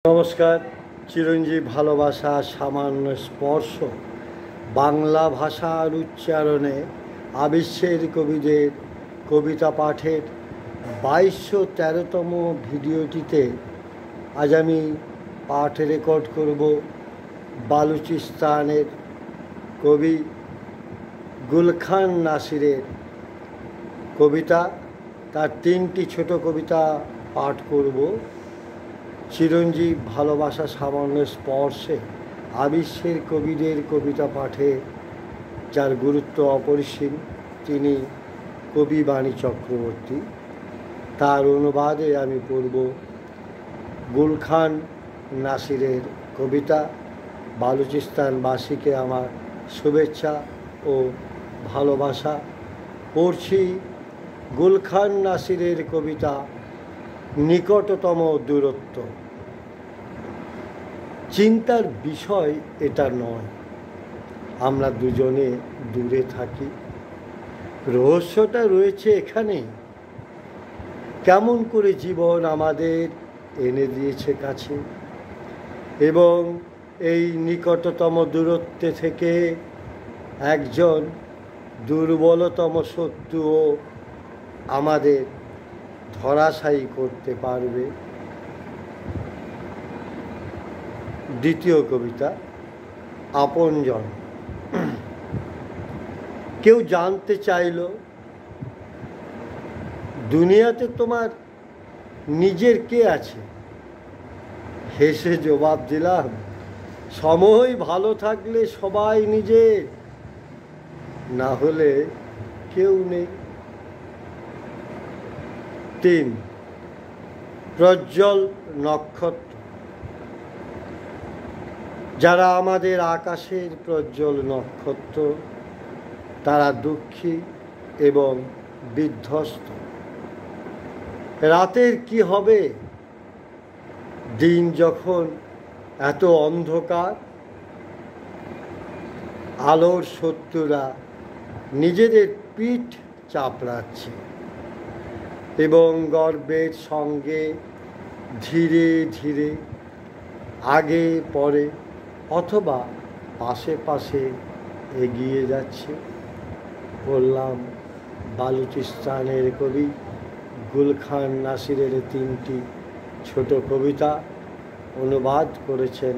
নমস্কার। চিরঞ্জীব ভালোবাসা সামান্য স্পর্শ বাংলা ভাষার উচ্চারণে আবিশ্বের কবিদের কবিতা পাঠের 2213তম ভিডিওটিতে আজ আমি পাঠ রেকর্ড করব বালুচিস্তানের কবি গুলখান নাসিরের কবিতা। তার 3টি ছোট কবিতা পাঠ করব। চিরঞ্জীব ভালোবাসা সামান্য স্পর্শে আবিশ্বের কবিদের কবিতা পাঠে যার গুরুত্ব অপরিসীম, তিনি কবি বাণী চক্রবর্তী। তার অনুবাদে আমি পড়ব গুলখান নাসিরের কবিতা। বালুচিস্তানবাসীকে আমার শুভেচ্ছা ও ভালোবাসা। পড়ছি গুলখান নাসিরের কবিতা নিকটতম দূরত্ব। চিন্তার বিষয় এটা নয় আমরা দুজনে দূরে থাকি, রহস্যটা রয়েছে এখানে। কেমন করে জীবন আমাদের এনে দিয়েছে কাছে, এবং এই নিকটতম দূরত্বে থেকে একজন দুর্বলতম শত্রুও আমাদের ধরাশায়ী করতে পারবে। দ্বিতীয় কবিতা আপনজন। কেউ জানতে চাইল, দুনিয়াতে তোমার নিজের কে আছে? হেসে জবাব দিলাম, সময় ভালো থাকলে সবাই নিজের, না হলে কেউ নেই। 3. প্রজ্জ্বল নক্ষত্র। যারা আমাদের আকাশের প্রজ্জ্বল নক্ষত্র, তারা দুঃখী এবং বিধ্বস্ত। রাতের কি হবে, দিন যখন এত অন্ধকার? আলোর শত্রুরা নিজেদের পিঠ চাপড়াচ্ছে এবং গর্বের সঙ্গে ধীরে ধীরে আগে পরে অথবা পাশে পাশে এগিয়ে যাচ্ছে। বললাম বালুচিস্তানের কবি গুলখান নাসিরের 3টি ছোট কবিতা। অনুবাদ করেছেন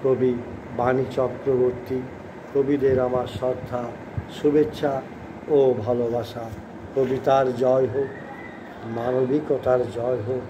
কবি বাণী চক্রবর্তী। কবিদের আমার শ্রদ্ধা, শুভেচ্ছা ও ভালোবাসা। কবিতার জয় হোক, মানবিকতার জয় হোক।